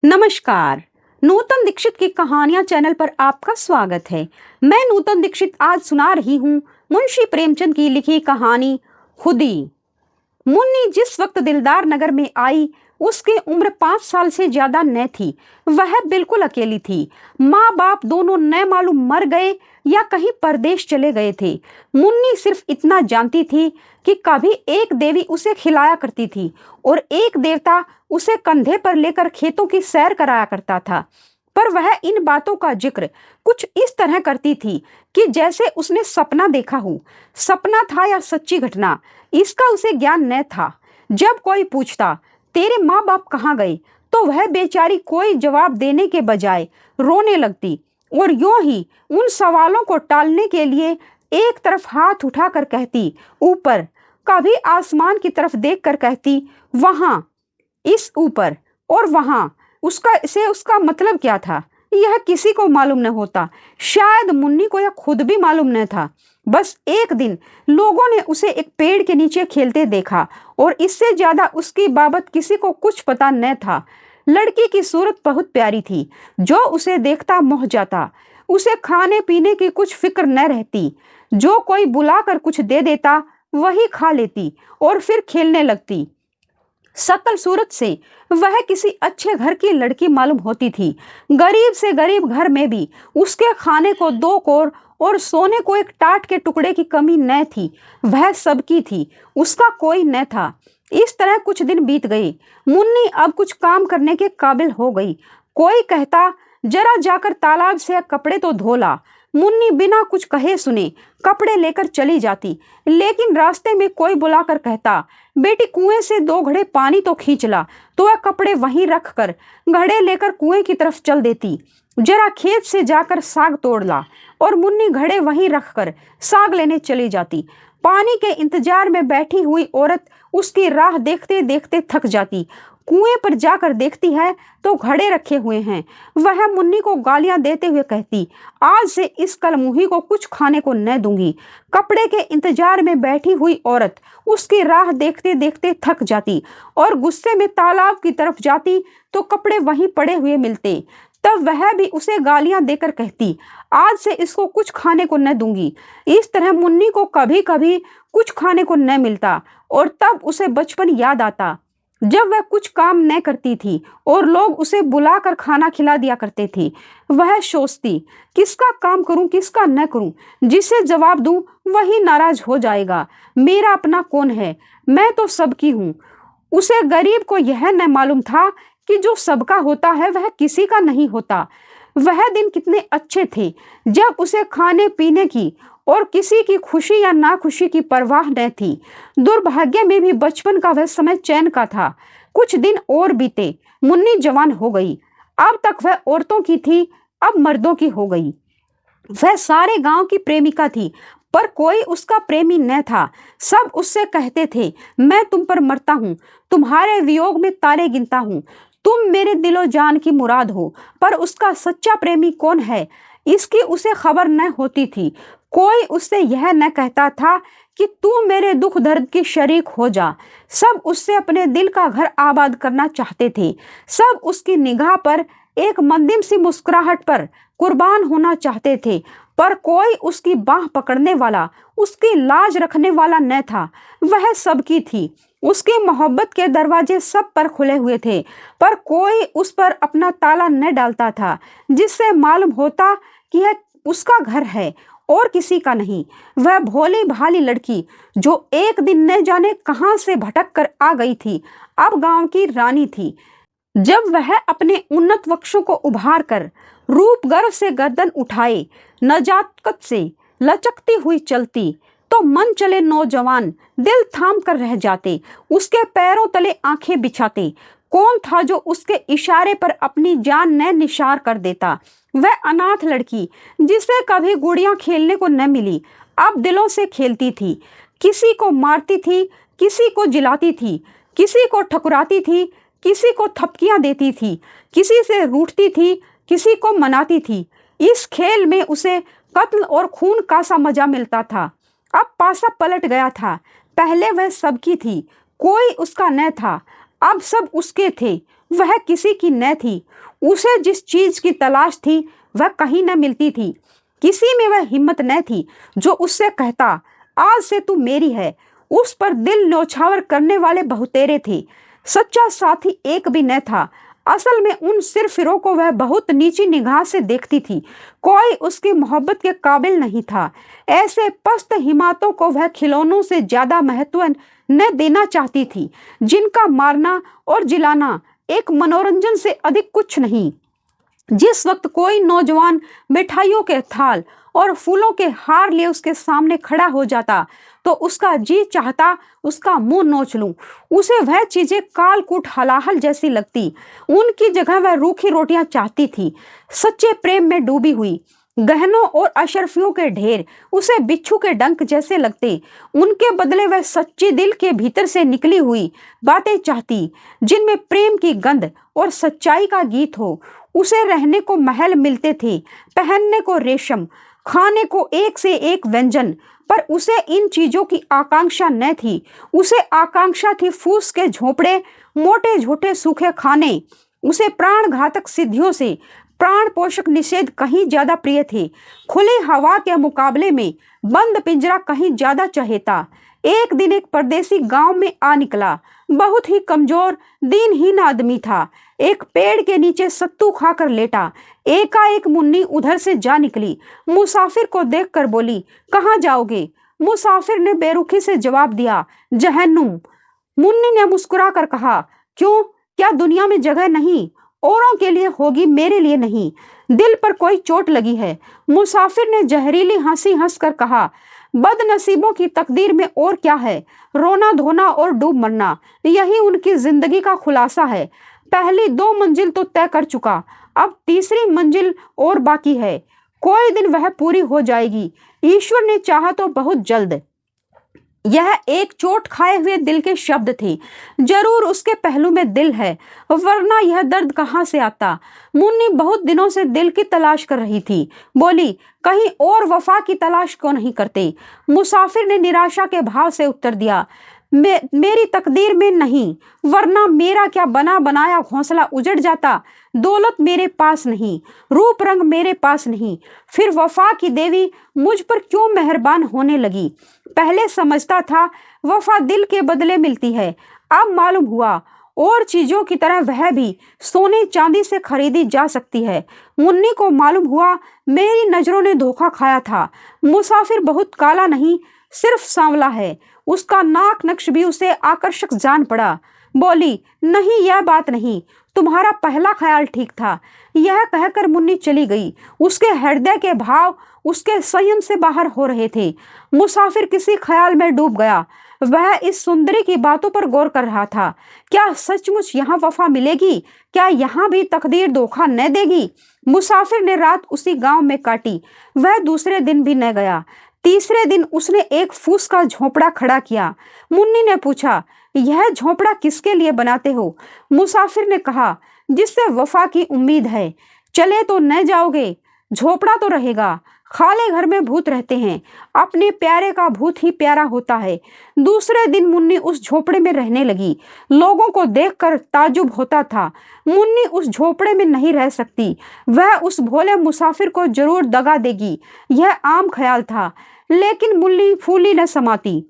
नमस्कार। नूतन दीक्षित की कहानियां चैनल पर आपका स्वागत है। मैं नूतन दीक्षित आज सुना रही हूँ मुंशी प्रेमचंद की लिखी कहानी खुदी। मुन्नी जिस वक्त दिलदार नगर में आई उसकी उम्र 5 साल से ज्यादा न थी। वह बिल्कुल अकेली थी। माँ बाप दोनों न मालूम मर गए या कहीं परदेश चले गए थे। मुन्नी सिर्फ इतना जानती थी कि कभी एक देवी उसे खिलाया करती थी और एक देवता उसे कंधे पर लेकर खेतों की सैर कराया करता था। पर वह इन बातों का जिक्र कुछ इस तरह करती थी कि जैसे उसने सपना देखा हो। सपना था या सच्ची घटना, इसका उसे ज्ञान न था। जब कोई पूछता तेरे माँ बाप कहाँ गए, तो वह बेचारी कोई जवाब देने के बजाय रोने लगती और यूं ही उन सवालों को टालने के लिए एक तरफ हाथ उठाकर कहती ऊपर, कभी आसमान की तरफ देखकर कहती वहां, इस ऊपर और वहां। उसका मतलब क्या था यह किसी को मालूम न होता। शायद मुन्नी को यह खुद भी मालूम न था। बस एक दिन लोगों ने उसे एक पेड़ के नीचे खेलते देखा और इससे ज्यादा उसकी बाबत किसी को कुछ पता न था। लड़की की सूरत बहुत प्यारी थी। जो उसे देखता मोह जाता। उसे खाने पीने की कुछ फिक्र न रहती। जो कोई बुलाकर कुछ दे देता वही खा लेती और फिर खेलने लगती। सकल सूरत से वह किसी अच्छे घर की लड़की मालूम होती थी। गरीब से गरीब घर में भी उसके खाने को 2 कोर और सोने को एक टाट के टुकड़े की कमी न थी। वह सबकी थी, उसका कोई न था। इस तरह कुछ दिन बीत गए। मुन्नी अब कुछ काम करने के काबिल हो गई। कोई कहता जरा जाकर तालाब से कपड़े तो धो ला। मुन्नी बिना कुछ कहे सुने कपड़े लेकर चली जाती। लेकिन रास्ते में कोई बुलाकर कहता बेटी कुएं से 2 घड़े पानी तो खींच ला, तो वह कपड़े वहीं रख कर घड़े लेकर कुएं की तरफ चल देती। जरा खेत से जाकर साग तोड़ ला, और मुन्नी घड़े वहीं रखकर साग लेने चली जाती। पानी के इंतजार में बैठी हुई औरत उसकी राह देखते देखते थक जाती। कुएं पर जाकर देखती है तो घड़े रखे हुए हैं। वह मुन्नी को गालियां देते हुए कहती आज से इस कलमुही को कुछ खाने को न दूंगी। कपड़े के इंतजार में बैठी हुई औरत उसकी राह देखते देखते थक जाती और गुस्से में तालाब की तरफ जाती तो कपड़े वहीं पड़े हुए मिलते। तब वह भी उसे गालियां देकर कहती आज से इसको कुछ खाने को न दूंगी। इस तरह मुन्नी को कभी कभी कुछ खाने को न मिलता और तब उसे बचपन याद आता जब वह कुछ काम न करती थी और लोग उसे बुलाकर खाना खिला दिया करते थे। वह सोचती किसका काम करूं किसका न करूं, जिसे जवाब दूं वही नाराज हो जाएगा। मेरा अपना कौन है, मैं तो सबकी हूं। उसे गरीब को यह न मालूम था कि जो सबका होता है वह किसी का नहीं होता। वह दिन कितने अच्छे थे जब उसे खाने पीने की और किसी की खुशी या नाखुशी की परवाह न थी। दुर्भाग्य में भी बचपन का वह समय चैन का था। कुछ दिन और बीते। मुन्नी जवान हो गई। अब तक वह औरतों की थी, अब मर्दों की हो गई। वह सारे गांव की प्रेमिका थी, पर कोई उसका प्रेमी न था। सब उससे कहते थे मैं तुम पर मरता हूँ, तुम्हारे वियोग में तारे गिनता हूँ, तुम मेरे दिलो जान की मुराद हो। पर उसका सच्चा प्रेमी कौन है इसकी उसे खबर न होती थी। कोई उससे यह न कहता था कि तू मेरे दुख दर्द की शरीक हो जा। सब उससे अपने दिल का घर आबाद करना चाहते थे। सब उसकी निगाह पर एक मंदिर सी मुस्कुराहट पर कुर्बान होना चाहते थे। पर कोई उसकी बाह पकड़ने वाला, उसकी लाज रखने वाला न था। वह सबकी थी। उसकी मोहब्बत के दरवाजे सब पर खुले हुए थे, पर कोई उस पर अपना ताला न डालता था, जिससे मालूम होता कि यह उसका घर है और किसी का नहीं। वह भोली भाली लड़की जो एक दिन न जाने कहां से भटक कर आ गई थी, अब गांव की रानी थी। जब वह अपने उन्नत वक्षों को उभार कर रूप गर्व से गर्दन उठाए, नजाकत से लचकती हुई चलती, तो मन चले नौजवान दिल थाम कर रह जाते, उसके पैरों तले आंखें बिछाते। कौन था जो उसके इशारे पर अपनी जान न निसार कर देता। वह अनाथ लड़की जिसे कभी गुड़ियां खेलने को न मिली, अब दिलों से खेलती थी। किसी को मारती थी, किसी को जिलाती थी, किसी को ठकुराती थी, किसी को थपकियां देती थी, किसी से रूठती थी, किसी को मनाती थी। इस खेल में उसे कत्ल और खून का सा मजा मिलता था। अब पासा पलट गया था। पहले वह सबकी थी, कोई उसका न था। अब सब उसके थे। वह किसी की न थी। उसे जिस चीज की तलाश थी वह कहीं न मिलती थी। किसी में वह हिम्मत न थी जो उससे कहता, आज से तू मेरी है। उस पर दिल न्यौछावर करने वाले बहुतेरे थे, सच्चा साथी एक भी न था। असल में उन सिरफिरों को वह बहुत नीची निगाह से देखती थी। कोई उसकी मोहब्बत के काबिल नहीं था। ऐसे पस्त हिमातों को वह खिलौनों से ज्यादा महत्व न देना चाहती थी, जिनका मारना और जिलाना एक मनोरंजन से अधिक कुछ नहीं। जिस वक्त कोई नौजवान मिठाइयों के थाल और फूलों के हार लिए उसके सामने खड़ा हो जाता तो उसका जी चाहता उसका मुंह नोच लूं। उसे वह चीजें कालकूट हलाहल जैसी लगती। उनकी जगह वह रूखी रोटियां चाहती थी। सच्चे प्रेम में डूबी हुई गहनों और अशरफियों के ढेर उसे बिच्छू के डंक जैसे लगते। उनके बदले वह सच्ची दिल के भीतर से निकली हुई बातें चाहती, जिनमें प्रेम की गंध और सच्चाई का गीत हो। उसे रहने को महल मिलते थे, पहनने को रेशम, खाने को एक से एक व्यंजन, पर उसे इन चीजों की आकांक्षा न थी। उसे आकांक्षा थी फूस के झोपड़े, मोटे झोटे सूखे खाने। उसे प्राण घातक सिद्धियों से प्राण पोषक निषेध कहीं ज्यादा प्रिय थे। खुली हवा के मुकाबले में बंद पिंजरा कहीं ज्यादा चहेता। एक दिन एक परदेसी गांव में आ निकला। बहुत ही कमजोर दीनहीन आदमी था। एक पेड़ के नीचे सत्तू खाकर लेटा। एकाएक मुन्नी उधर से जा निकली। मुसाफिर को देखकर बोली, कहाँ जाओगे? मुसाफिर ने बेरुखी से जवाब दिया, जहन्नुम। मुन्नी ने मुस्कुरा कर कहा, क्यों, क्या दुनिया में जगह नहीं? औरों के लिए होगी, मेरे लिए नहीं। दिल पर कोई चोट लगी है। मुसाफिर ने जहरीली हंसी हंसकर कहा, बदनसीबों की तकदीर में और क्या है? रोना धोना और डूब मरना, यही उनकी जिंदगी का खुलासा है। पहली 2 मंजिल तो तय कर चुका, अब तीसरी मंजिल और बाकी है। कोई दिन वह पूरी हो जाएगी, ईश्वर ने चाहा तो बहुत जल्द। यह एक चोट खाए हुए दिल के शब्द थे। जरूर उसके पहलू में दिल है, वरना यह दर्द कहाँ से आता? मुन्नी बहुत दिनों से दिल की तलाश कर रही थी। बोली, कहीं और वफा की तलाश क्यों नहीं करते? मुसाफिर ने निराशा के भाव से उत्तर दिया, मेरी तकदीर में नहीं, वरना मेरा क्या बना बनाया घोंसला उजड़ जाता। दौलत मेरे पास नहीं, रूप रंग मेरे पास नहीं, फिर वफा की देवी मुझ पर क्यों मेहरबान होने लगी? पहले समझता था वफा दिल के बदले मिलती है, अब मालूम हुआ और चीजों की तरह वह भी सोने चांदी से खरीदी जा सकती है। मुन्नी को मालूम हुआ मेरी नजरों ने धोखा खाया था। मुसाफिर बहुत काला नहीं, सिर्फ सांवला है। उसका नाक नक्श भी उसे आकर्षक जान पड़ा। बोली, नहीं, यह बात नहीं, तुम्हारा पहला ख्याल ठीक था। यह कहकर मुन्नी चली गई। उसके हृदय के भाव उसके संयम से बाहर हो रहे थे। मुसाफिर किसी ख्याल में डूब गया। वह इस सुंदरी की बातों पर गौर कर रहा था। क्या सचमुच यहाँ वफा मिलेगी? क्या यहाँ भी तकदीर धोखा न देगी? मुसाफिर ने रात उसी गांव में काटी। वह दूसरे दिन भी न गया। तीसरे दिन उसने एक फूस का झोपड़ा खड़ा किया। मुन्नी ने पूछा, यह झोपड़ा किसके लिए बनाते हो? मुसाफिर ने कहा, जिससे वफा की उम्मीद है। चले तो न जाओगे? झोपड़ा तो रहेगा। खाले घर में भूत रहते हैं, अपने प्यारे का भूत ही प्यारा होता है। दूसरे दिन मुन्नी उस झोपड़े में रहने लगी। लोगों को देखकर ताजुब होता था। मुन्नी उस झोपड़े में नहीं रह सकती। वह उस भोले मुसाफिर को जरूर दगा देगी, यह आम ख्याल था। लेकिन मुन्नी फूली न समाती।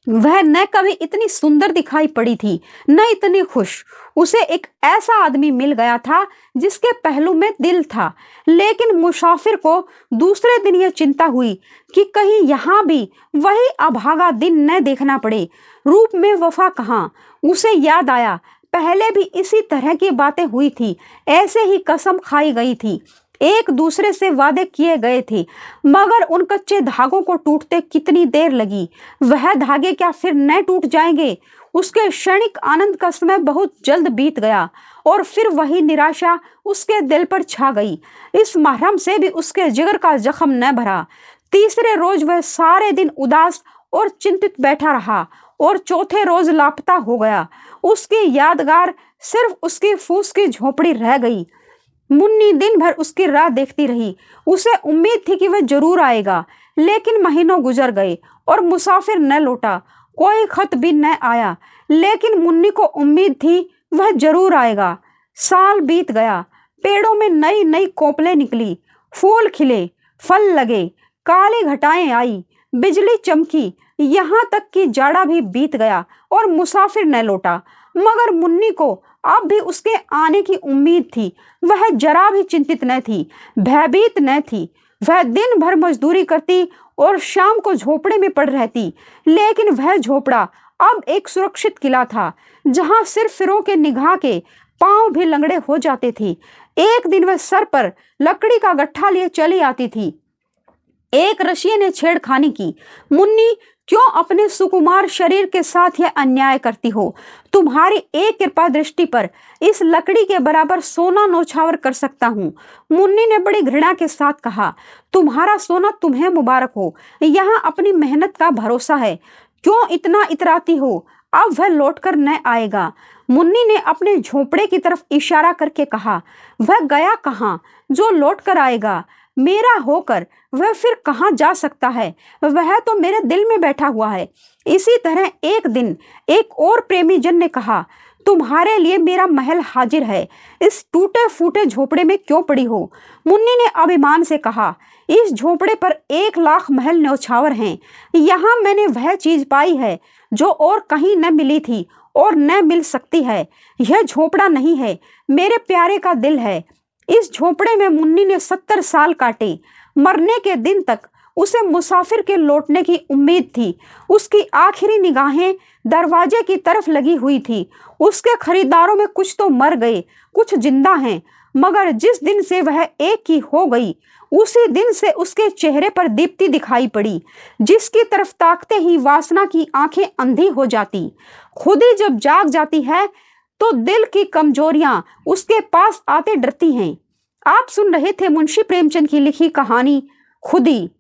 वह न कभी इतनी सुंदर दिखाई पड़ी थी, न इतनी खुश। उसे एक ऐसा आदमी मिल गया था जिसके पहलू में दिल था। लेकिन मुसाफिर को दूसरे दिन यह चिंता हुई कि कहीं यहाँ भी वही अभागा दिन न देखना पड़े। रूप में वफा कहाँ? उसे याद आया, पहले भी इसी तरह की बातें हुई थी, ऐसे ही कसम खाई गई थी, एक दूसरे से वादे किए गए थे, मगर उन कच्चे धागों को टूटते कितनी देर लगी। वह धागे क्या फिर न टूट जाएंगे? उसके क्षणिक आनंद का समय बहुत जल्द बीत गया और फिर वही निराशा उसके दिल पर छा गई। इस महरम से भी उसके जिगर का जख्म न भरा। तीसरे रोज वह सारे दिन उदास और चिंतित बैठा रहा और चौथे रोज लापता हो गया। उसकी यादगार सिर्फ उसकी फूस की झोपड़ी रह गई। मुन्नी दिन भर उसकी राह देखती रही। उसे उम्मीद थी कि वह जरूर आएगा, लेकिन महीनों गुजर गए और मुसाफिर न लौटा। कोई खत भी न आया, लेकिन मुन्नी को उम्मीद थी वह जरूर आएगा। साल बीत गया, पेड़ों में नई नई कोपलें निकली, फूल खिले, फल लगे, काली घटाएं आई, बिजली चमकी, यहाँ तक कि जाड़ा भी बीत गया और मुसाफिर न लौटा। मगर मुन्नी को अब भी उसके आने की उम्मीद थी। वह जरा भी चिंतित न थी, भयभीत न थी। वह दिन भर मजदूरी करती और शाम को झोपड़े में पड़ रहती, लेकिन वह झोपड़ा अब एक सुरक्षित किला था, जहां सिर्फ फिरों के निगाह के पांव भी लंगड़े हो जाते थे। एक दिन वह सर पर लकड़ी का गट्ठा लिए चली आती थी। एक रशिये ने छेड़खानी की। मुन्नी, क्यों अपने सुकुमार शरीर के साथ यह अन्याय करती हो? तुम्हारी एक कृपा दृष्टि पर इस लकड़ी के बराबर सोना नौछावर कर सकता हूँ। मुन्नी ने बड़ी घृणा के साथ कहा, तुम्हारा सोना तुम्हें मुबारक हो, यहाँ अपनी मेहनत का भरोसा है। क्यों इतना इतराती हो? अब वह लौटकर न आएगा। मुन्नी ने अपने झोपड़े की तरफ इशारा करके कहा, वह गया कहाँ जो लौट कर आएगा? मेरा होकर वह फिर कहाँ जा सकता है? वह तो मेरे दिल में बैठा हुआ है। इसी तरह एक दिन एक और प्रेमी जन ने कहा, तुम्हारे लिए मेरा महल हाजिर है, इस टूटे फूटे झोपड़े में क्यों पड़ी हो? मुन्नी ने अभिमान से कहा, इस झोपड़े पर 1,00,000 महल न्यौछावर हैं। यहाँ मैंने वह चीज पाई है जो और कहीं न मिली थी और न मिल सकती है। यह झोपड़ा नहीं है, मेरे प्यारे का दिल है। इस झोपड़े में मुन्नी ने 70 साल काटे। मरने के दिन तक उसे मुसाफिर के लौटने की उम्मीद थी। उसकी आखिरी निगाहें दरवाजे की तरफ लगी हुई थी। उसके खरीदारों में कुछ तो मर गए, कुछ जिंदा हैं, मगर जिस दिन से वह एक की हो गई, उसी दिन से उसके चेहरे पर दीप्ति दिखाई पड़ी, जिसकी तरफ ताकते ही वासना की आंखें अंधी हो जाती। खुदी जब जाग जाती है तो दिल की कमजोरियां उसके पास आते डरती हैं। आप सुन रहे थे मुंशी प्रेमचंद की लिखी कहानी खुदी।